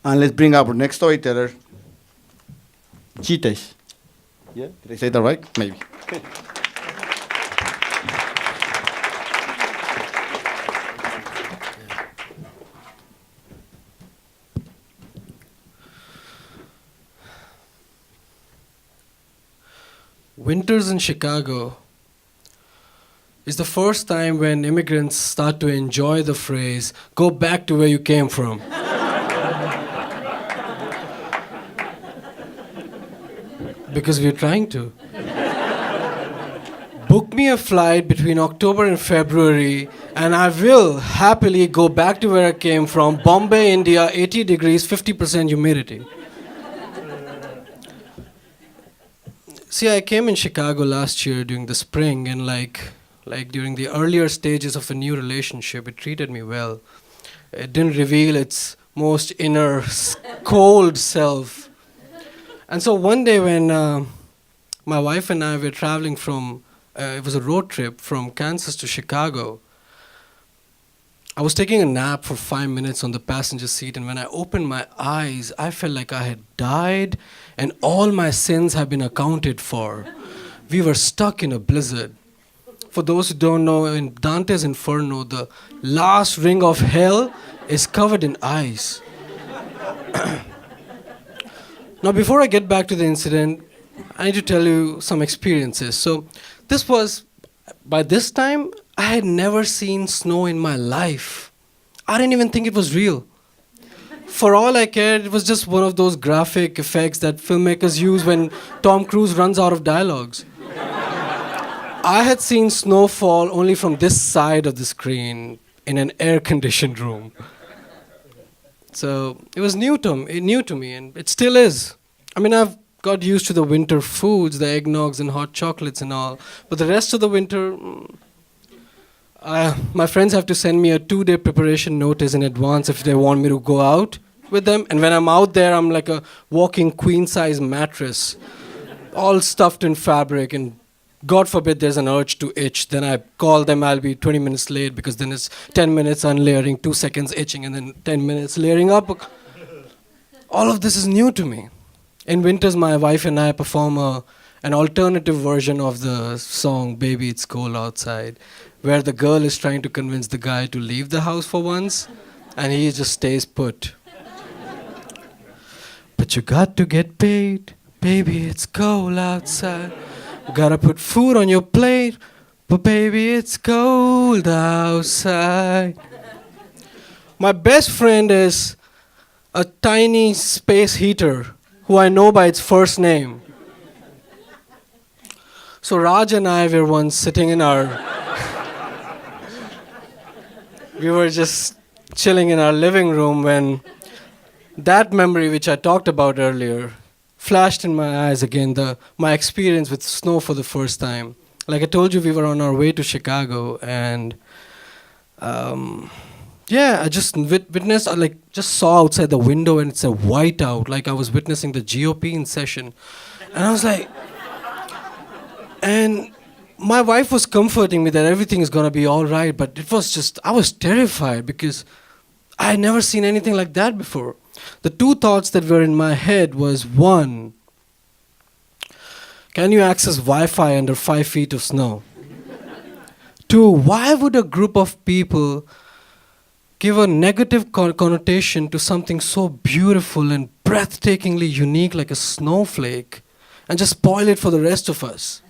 And let's bring up our next storyteller, Jitesh. Yeah, did I say that right? Maybe. Winters in Chicago is the first time when immigrants start to enjoy the phrase, go back to where you came from. Because we're trying to. Book me a flight between October and February, and I will happily go back to where I came from, Bombay, India, 80 degrees, 50% humidity. See, I came in Chicago last year during the spring, and like during the earlier stages of a new relationship, it treated me well. It didn't reveal its most inner cold self. And so one day when my wife and I were traveling from, it was a road trip from Kansas to Chicago, I was taking a nap for 5 minutes on the passenger seat, and when I opened my eyes, I felt like I had died and all my sins had been accounted for. We were stuck in a blizzard. For those who don't know, in Dante's Inferno, the last ring of hell is covered in ice. Now, before I get back to the incident, I need to tell you some experiences. So, by this time, I had never seen snow in my life. I didn't even think it was real. For all I cared, it was just one of those graphic effects that filmmakers use when Tom Cruise runs out of dialogues. I had seen snowfall only from this side of the screen in an air-conditioned room. So it was new to me, and it still is. I mean, I've got used to the winter foods, the eggnogs and hot chocolates and all, but the rest of the winter, my friends have to send me a 2-day preparation notice in advance if they want me to go out with them. And when I'm out there, I'm like a walking queen-size mattress, all stuffed in fabric, and God forbid there's an urge to itch. Then I call them, I'll be 20 minutes late, because then it's 10 minutes unlayering, 2 seconds itching, and then 10 minutes layering up. All of this is new to me. In winters, my wife and I perform an alternative version of the song Baby It's Cold Outside, where the girl is trying to convince the guy to leave the house for once, and he just stays put. But you got to get paid, baby, it's cold outside. Gotta put food on your plate, but baby, it's cold outside. My best friend is a tiny space heater who I know by its first name. So Raj and I were once sitting in we were just chilling in our living room when that memory which I talked about earlier flashed in my eyes again, my experience with snow for the first time. Like I told you, we were on our way to Chicago, and I just witnessed, just saw outside the window, and it's a whiteout, like I was witnessing the GOP in session. And I was like, and my wife was comforting me that everything is going to be all right, but it was just, I was terrified because I had never seen anything like that before. The two thoughts that were in my head was, one, can you access Wi-Fi under 5 feet of snow? Two, why would a group of people give a negative connotation to something so beautiful and breathtakingly unique like a snowflake and just spoil it for the rest of us?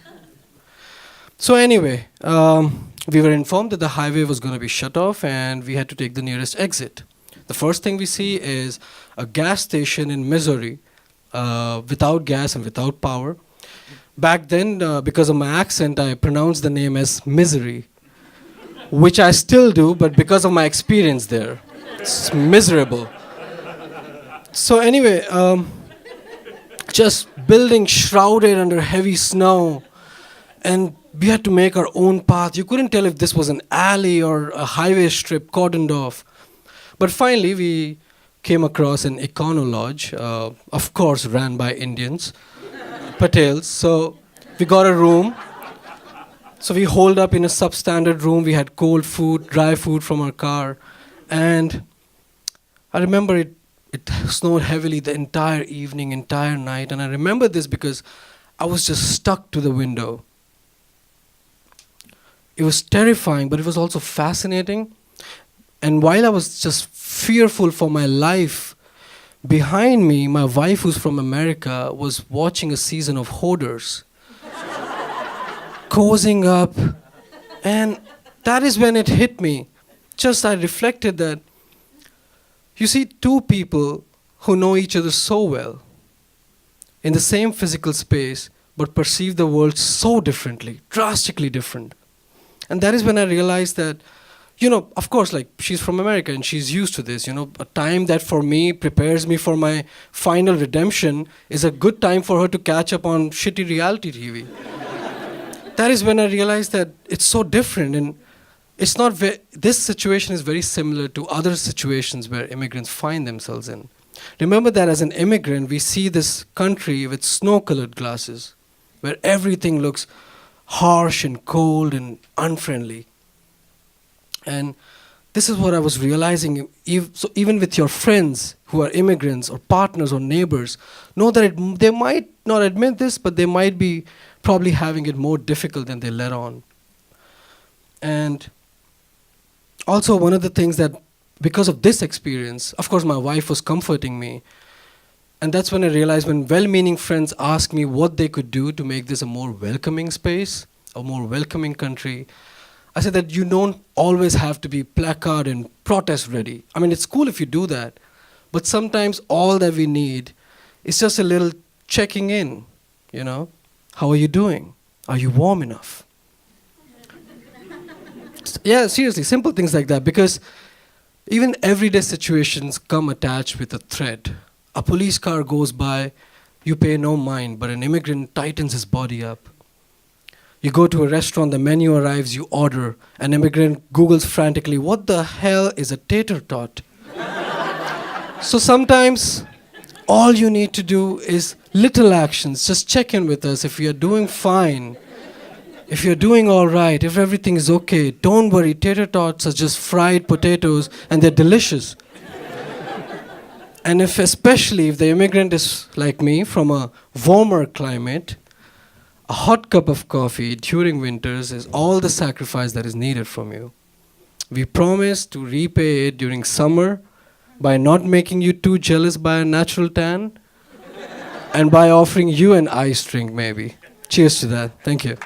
So anyway, we were informed that the highway was going to be shut off and we had to take the nearest exit. The first thing we see is a gas station in Missouri without gas and without power. Back then, because of my accent, I pronounced the name as Misery, which I still do, but because of my experience there, it's miserable. So anyway, just building shrouded under heavy snow, and we had to make our own path. You couldn't tell if this was an alley or a highway strip cordoned off. But finally, we came across an Econo Lodge, of course ran by Indians, Patels. So we got a room. So we holed up in a substandard room. We had cold food, dry food from our car. And I remember it It snowed heavily the entire evening, entire night, and I remember this because I was just stuck to the window. It was terrifying, but it was also fascinating. And while I was just fearful for my life, behind me, my wife, who's from America, was watching a season of Hoarders, cozying up. And that is when it hit me. Just I reflected that, you see, two people who know each other so well, in the same physical space, but perceive the world so differently, drastically different. And that is when I realized that, of course, like, she's from America and she's used to this. A time that for me prepares me for my final redemption is a good time for her to catch up on shitty reality TV. That is when I realized that it's so different, and it's not this situation is very similar to other situations where immigrants find themselves in. Remember that as an immigrant, we see this country with snow-colored glasses, where everything looks harsh and cold and unfriendly. And this is what I was realizing. So even with your friends who are immigrants or partners or neighbors, know that they might not admit this, but they might be probably having it more difficult than they let on. And also one of the things that, because of this experience, of course my wife was comforting me. And that's when I realized, when well-meaning friends ask me what they could do to make this a more welcoming space, a more welcoming country, I said that you don't always have to be placard and protest ready. I mean, it's cool if you do that, but sometimes all that we need is just a little checking in, How are you doing? Are you warm enough? Yeah, seriously, simple things like that, because even everyday situations come attached with a threat. A police car goes by, you pay no mind, but an immigrant tightens his body up. You go to a restaurant, the menu arrives, you order. An immigrant Googles frantically, what the hell is a tater tot? So sometimes all you need to do is little actions. Just check in with us if you're doing fine, if you're doing all right, if everything is okay. Don't worry, tater tots are just fried potatoes and they're delicious. And especially if the immigrant is like me, from a warmer climate, a hot cup of coffee during winters is all the sacrifice that is needed from you. We promise to repay it during summer by not making you too jealous by a natural tan and by offering you an iced drink maybe. Cheers to that. Thank you.